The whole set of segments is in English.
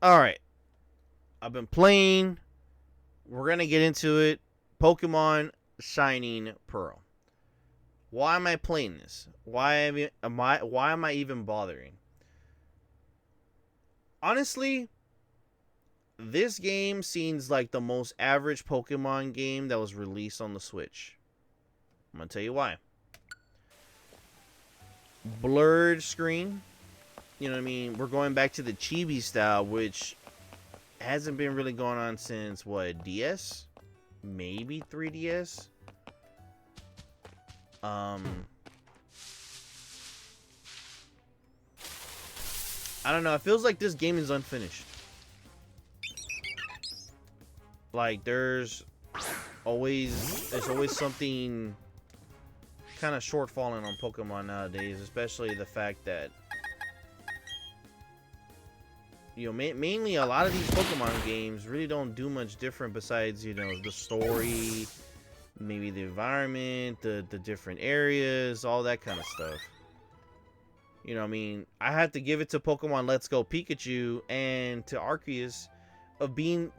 All right. I've been playing. We're gonna get into it. Pokemon Shining Pearl. Why am I playing this? Why am I even bothering? Honestly, this game seems like the most average Pokemon game that was released on the Switch. I'm gonna tell you why. Blurred screen. You know what I mean? We're going back to the chibi style, which hasn't been really going on since what, DS? Maybe 3DS? I don't know. It feels like this game is unfinished. Like there's always something kind of shortfalling on Pokemon nowadays, especially the fact that mainly a lot of these Pokemon games really don't do much different besides the story, maybe the environment, the different areas, all that kind of stuff. I mean, I have to give it to Pokemon Let's Go Pikachu and to Arceus of being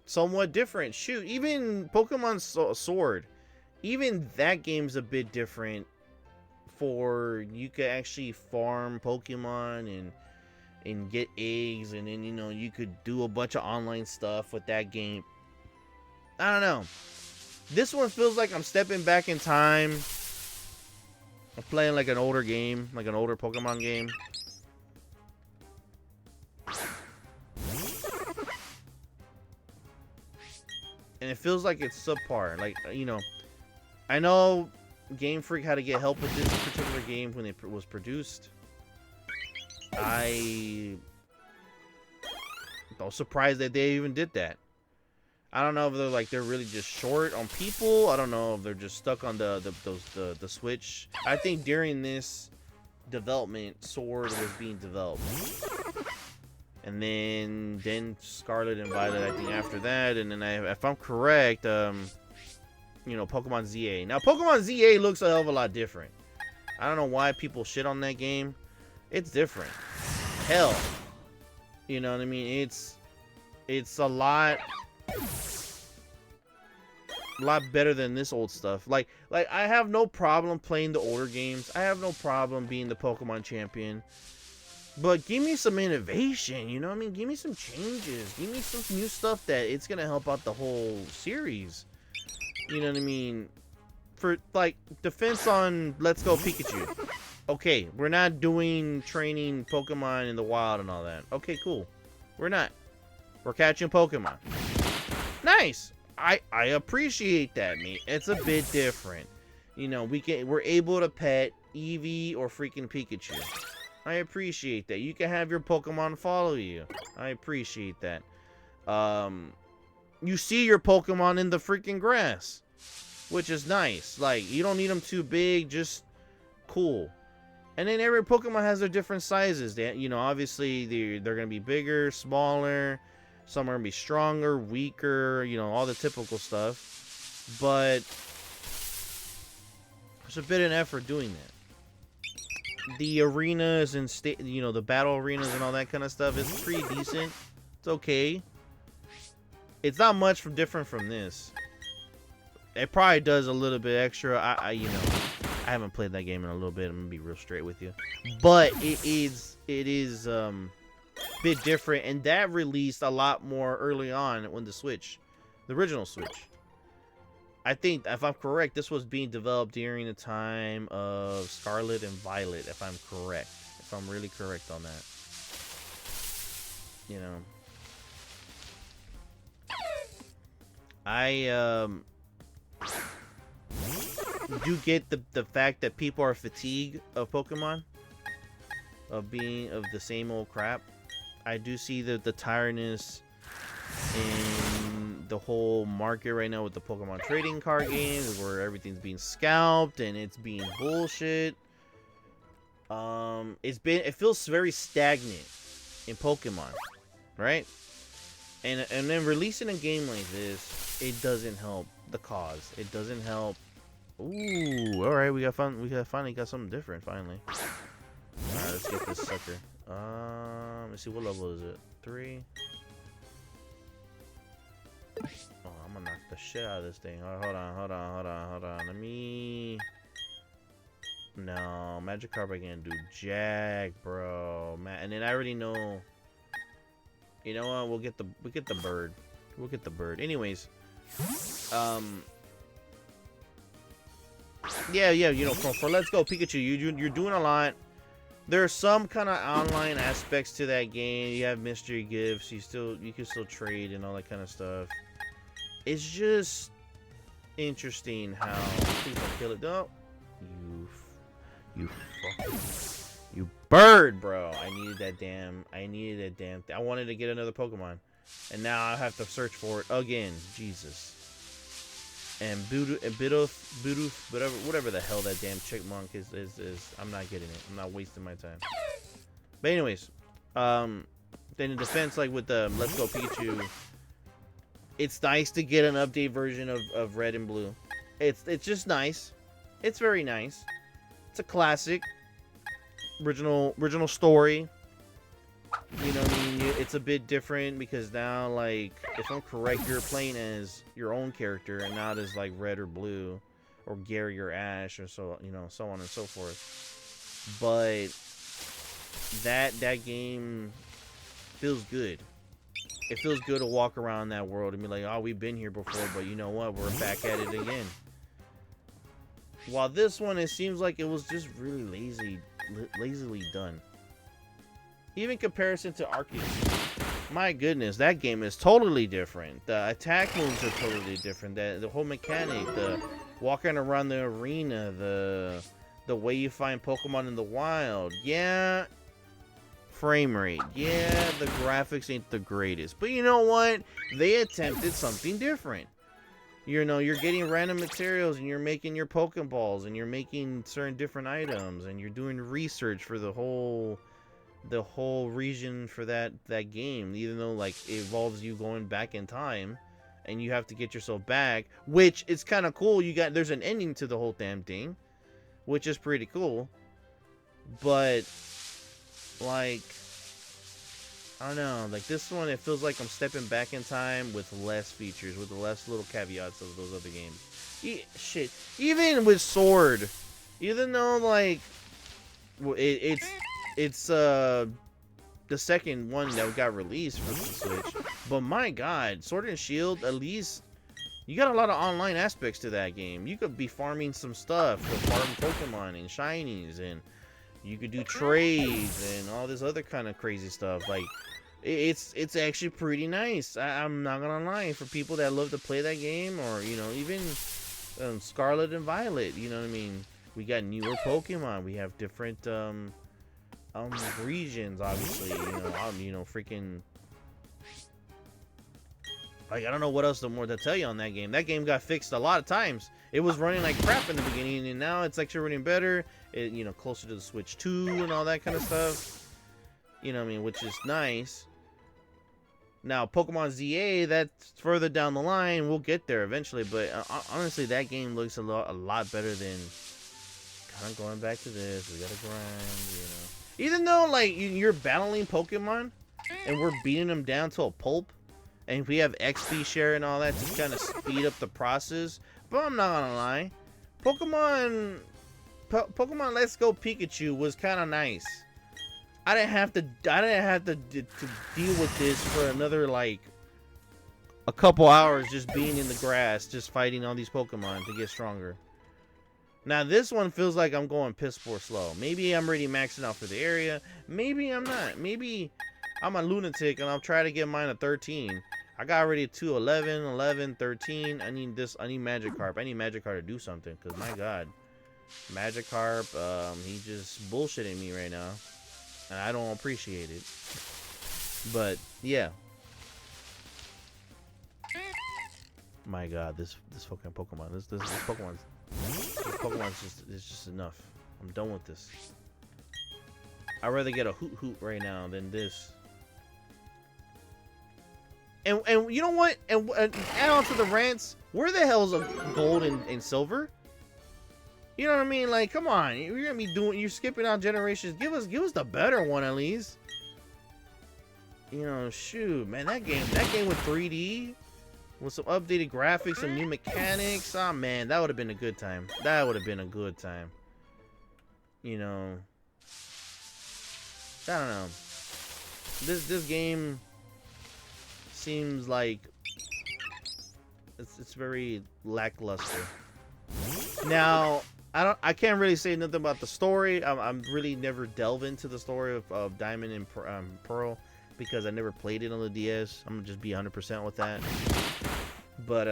somewhat different. Shoot, even Pokemon Sword, even that game's a bit different. For you could actually farm Pokemon and get eggs, and then you could do a bunch of online stuff with that game. I don't know. This one feels like I'm stepping back in time. I'm playing like an older game, like an older Pokemon game. And it feels like it's subpar. Like, I know Game Freak had to get help with this particular game when it was produced. I was surprised that they even did that. I don't know if they're really just short on people. I don't know if they're just stuck on the Switch. I think during this development, Sword was being developed, and then Scarlet and Violet, I think, after that, and then if I'm correct, Pokemon ZA. Now Pokemon ZA looks a hell of a lot different. I don't know why people shit on that game. It's different. Hell, you know what I mean? It's a lot better than this old stuff. Like I have no problem playing the older games. I have no problem being the Pokemon champion. But give me some innovation, you know what I mean? Give me some changes. Give me some new stuff that it's gonna help out the whole series. You know what I mean? For like defense on Let's Go Pikachu. Okay, we're not doing training Pokemon in the wild and all that. Okay, cool. We're not. We're catching Pokemon. Nice. I appreciate that, mate. It's a bit different. We're able to pet Eevee or freaking Pikachu. I appreciate that. You can have your Pokemon follow you. I appreciate that. You see your Pokemon in the freaking grass, which is nice. Like, you don't need them too big, just cool. And then every Pokemon has their different sizes. Obviously they're gonna be bigger, smaller. Some are gonna be stronger, weaker. All the typical stuff. But there's a bit of effort doing that. The arenas and the battle arenas and all that kind of stuff is pretty decent. It's okay. It's not much different from this. It probably does a little bit extra. I haven't played that game in a little bit. I'm gonna be real straight with you, but it is a bit different, and that released a lot more early on when the original Switch. I think, if I'm correct, this was being developed during the time of Scarlet and Violet. If I'm correct, if I'm really correct on that, I do get the fact that people are fatigued of Pokemon, of the same old crap. I do see the tiredness in the whole market right now with the Pokemon trading card games, where everything's being scalped and it's being bullshit. It feels very stagnant in Pokemon, right? And then releasing a game like this, it doesn't help the cause. It doesn't help. Ooh, all right, we finally got something different finally. All right, let's get this sucker. Let's see, what level is it? 3. shit out of this thing. Oh, hold on. Let me... No, Magikarp I can't do jack, bro. And then I already know... You know what? We'll get the bird. We'll get the bird. Anyways, yeah, you know, for Let's Go Pikachu, you're doing a lot. There are some kind of online aspects to that game. You have mystery gifts. You can still trade and all that kind of stuff. It's just interesting how please don't kill it. No, you bird, bro. I needed that damn thing. I wanted to get another Pokemon, and now I have to search for it again. Jesus. And Bidoof, whatever the hell that damn chickmunk is, I'm not getting it. I'm not wasting my time. But anyways, then in defense, like with the Let's Go Pikachu, it's nice to get an update version of Red and Blue. It's just nice. It's very nice. It's a classic, original story. You know what I mean? It's a bit different because now, like, if I'm correct, you're playing as your own character and not as like Red or Blue or Gary or Ash or so, you know, so on and so forth. But that game feels good. It feels good to walk around that world and be like, oh, we've been here before, but you know what? We're back at it again. While this one, it seems like it was just really lazily done. Even in comparison to Arceus, my goodness, that game is totally different. The attack moves are totally different. The whole mechanic, the walking around the arena, the way you find Pokemon in the wild. Yeah, frame rate. Yeah, the graphics ain't the greatest. But you know what? They attempted something different. You know, you're getting random materials and you're making your Pokeballs and you're making certain different items and you're doing research for the whole region for that game, even though like it involves you going back in time and you have to get yourself back, which is kind of cool. There's an ending to the whole damn thing, which is pretty cool. But like, I don't know, like this one, it feels like I'm stepping back in time with less features, with less little caveats of those other games. Shit, even with Sword, even though like it's the second one that got released for the Switch, but my god, Sword and Shield, at least you got a lot of online aspects to that game. You could be farming some stuff, farm Pokemon and shinies, and you could do trades and all this other kind of crazy stuff. Like it's actually pretty nice. I'm not gonna lie, for people that love to play that game, or you know, even Scarlet and Violet, you know what I mean, we got newer Pokemon, we have different regions, obviously, you know, freaking, like, I don't know what else more to tell you on that game. That game got fixed a lot of times. It was running like crap in the beginning, and now it's actually running better. It, you know, closer to the Switch 2 and all that kind of stuff. You know what I mean? Which is nice. Now, Pokemon ZA, that's further down the line. We'll get there eventually, but honestly, that game looks a lot better than kind of going back to this. We gotta grind, you know. Even though, like, you're battling Pokemon, and we're beating them down to a pulp, and we have XP share and all that to kind of speed up the process. But I'm not gonna lie, Pokemon Let's Go Pikachu was kind of nice. I didn't have to deal with this for another like a couple hours just being in the grass, just fighting all these Pokemon to get stronger. Now this one feels like I'm going piss poor slow. Maybe I'm already maxing out for the area. Maybe I'm not. Maybe I'm a lunatic and I'll try to get mine at 13. I got already to 11, 11, 13. I need Magikarp. I need Magikarp to do something, because my god, Magikarp, he just bullshitting me right now, and I don't appreciate it. But yeah, my god, this fucking Pokemon, this Pokemon's just enough. I'm done with this. I'd rather get a Hoot right now than this. And you know what? And add on to the rants, where the hell's a gold and silver? You know what I mean? Like, come on, you're gonna be you're skipping out generations. Give us the better one at least. You know, shoot, man, that game with 3D, with some updated graphics, some new mechanics. Oh man, that would have been a good time. That would have been a good time. You know, I don't know. This game seems like it's very lackluster. Now, I can't really say nothing about the story. I'm really never delve into the story of Diamond and Pearl because I never played it on the DS. I'm gonna just be 100% with that. But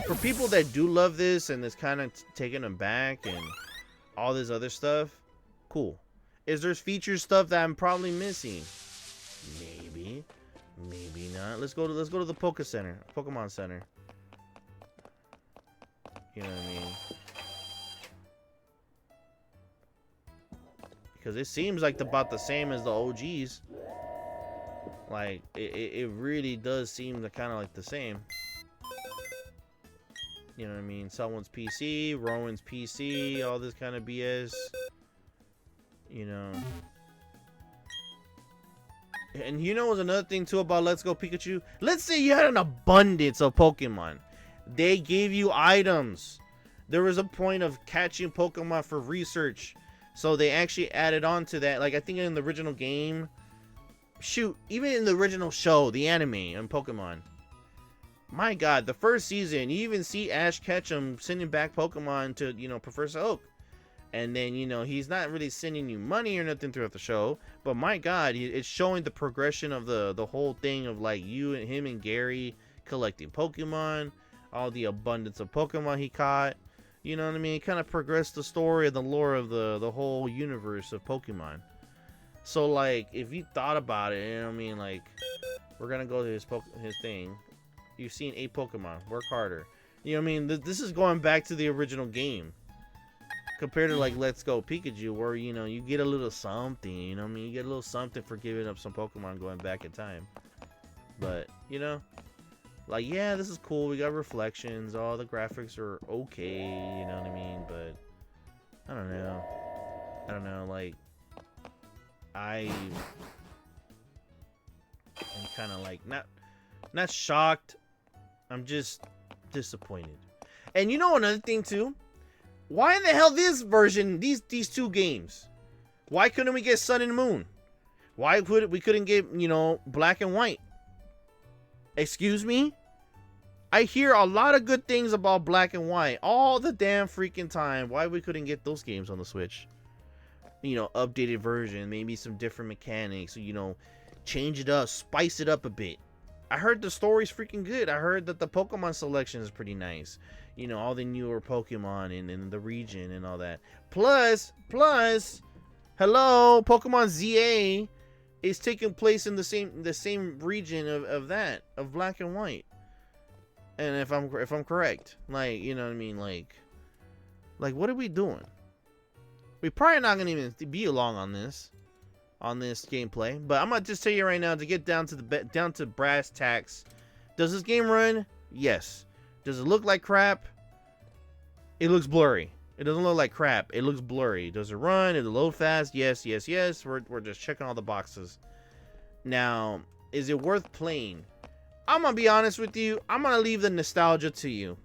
for people that do love this and it's kind of taking them back and all this other stuff, cool. Is there feature stuff that I'm probably missing? Maybe, maybe not. Let's go to the Pokemon Center. You know what I mean? Because it seems like about the same as the OGs. Like it really does seem to kind of like the same. You know what I mean? Someone's PC, Rowan's PC, all this kind of BS. You know. And you know what's another thing too about Let's Go Pikachu? Let's say you had an abundance of Pokemon. They gave you items. There was a point of catching Pokemon for research. So they actually added on to that. Like I think in the original game. Shoot, even in the original show, the anime and Pokemon. My God, the first season, you even see Ash Ketchum sending back Pokemon to, you know, Professor Oak. And then, you know, he's not really sending you money or nothing throughout the show. But my God, it's showing the progression of the whole thing of like you and him and Gary collecting Pokemon. All the abundance of Pokemon he caught. You know what I mean? It kind of progressed the story and the lore of the whole universe of Pokemon. So, like, if you thought about it, you know what I mean? Like, we're going to go to his thing. You've seen 8 Pokemon. Work harder. You know what I mean? This is going back to the original game. Compared to, like, Let's Go Pikachu, where, you know, you get a little something. You know what I mean? You get a little something for giving up some Pokemon going back in time. But, you know, like, yeah, this is cool. We got reflections. All the graphics are okay. You know what I mean? But, I don't know. Like, I am kind of like not shocked. I'm just disappointed. And you know another thing too? Why in the hell this version, these 2 games? Why couldn't we get Sun and Moon? Why we couldn't get, you know, Black and White? Excuse me? I hear a lot of good things about Black and White all the damn freaking time. Why we couldn't get those games on the Switch? You know, updated version, maybe some different mechanics, you know, change it up, spice it up a bit. I heard the story's freaking good. I heard that the Pokemon selection is pretty nice. You know, all the newer Pokemon in the region and all that. Plus, hello, Pokemon ZA is taking place in the same region of Black and White. And if I'm correct, like, you know what I mean, like what are we doing? We're probably not gonna even be along on this gameplay, but I'm gonna just tell you right now to get down to brass tacks. Does this game run? Yes. Does it look like crap? It looks blurry. It doesn't look like crap. It looks blurry. Does it run? Does it load fast? Yes. We're just checking all the boxes. Now, is it worth playing? I'm gonna be honest with you. I'm gonna leave the nostalgia to you.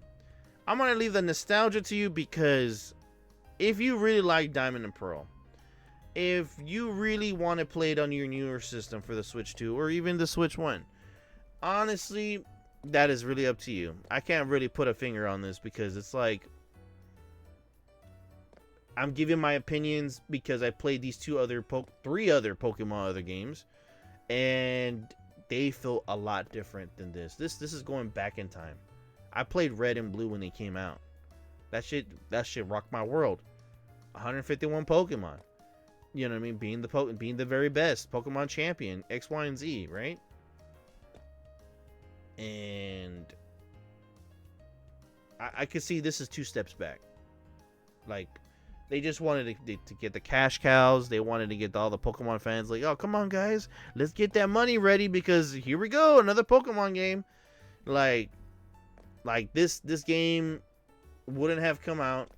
Because if you really like Diamond and Pearl, if you really want to play it on your newer system for the Switch 2 or even the Switch 1, honestly, that is really up to you. I can't really put a finger on this because it's like I'm giving my opinions because I played these 3 other Pokemon games, and they feel a lot different than this. This is going back in time. I played Red and Blue when they came out. That shit rocked my world. 151 Pokemon. You know what I mean? Being the very best Pokemon champion, X, Y, and Z, right? And I could see this is 2 steps back. Like, they just wanted to get the cash cows. They wanted to get all the Pokemon fans like, oh, come on, guys. Let's get that money ready because here we go. Another Pokemon game. Like this game wouldn't have come out.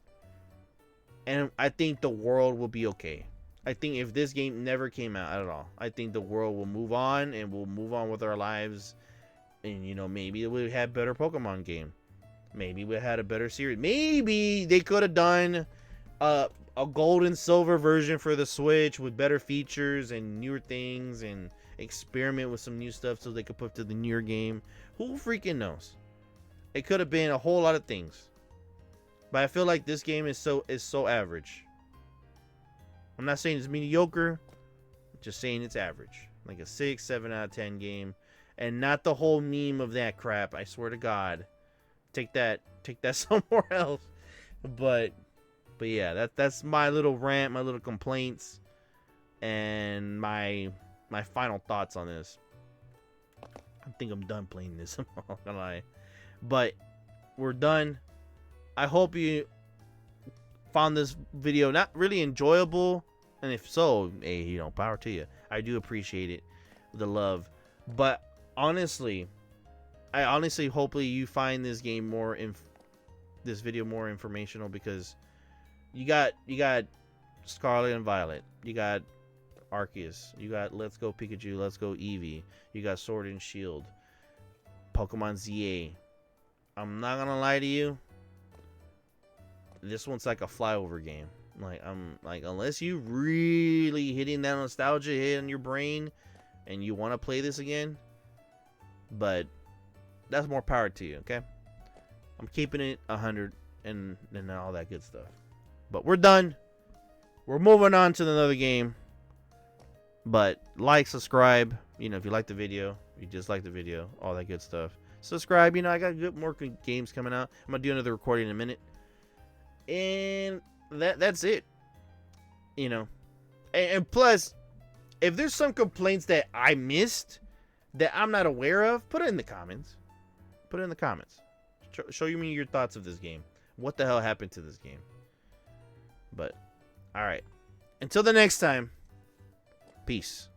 And I think the world will be okay. I think if this game never came out at all, I think the world will move on and we'll move on with our lives And, you know, maybe it would have better Pokemon game. Maybe we had a better series. Maybe they could have done a gold and silver version for the Switch with better features and newer things and experiment with some new stuff so they could put to the newer game. Who freaking knows? It could have been a whole lot of things. But I feel like this game is so average. I'm not saying it's mediocre. I'm just saying it's average. Like a 6, 7 out of 10 game. And not the whole meme of that crap. I swear to God. Take that somewhere else. But yeah, that's my little rant, my little complaints, and my final thoughts on this. I think I'm done playing this. I'm not gonna lie. But we're done. I hope you found this video not really enjoyable, and if so, hey, you know, power to you. I do appreciate it, the love. But honestly, hopefully you find this game this video more informational, because you got Scarlet and Violet, you got Arceus, you got Let's Go Pikachu, Let's Go Eevee, you got Sword and Shield, Pokemon ZA. I'm not gonna lie to you, this one's like a flyover game. Like unless you really hitting that nostalgia hit in your brain and you want to play this again, but that's more power to you, okay? I'm keeping it 100 and all that good stuff. But we're done. We're moving on to another game. But like, subscribe, you know, if you like the video, if you dislike the video, all that good stuff. Subscribe, you know, I got more games coming out. I'm going to do another recording in a minute. And that's it. You know. And plus, if there's some complaints that I missed that I'm not aware of, put it in the comments. Put it in the comments. Show me your thoughts of this game. What the hell happened to this game? But, alright. Until the next time, peace.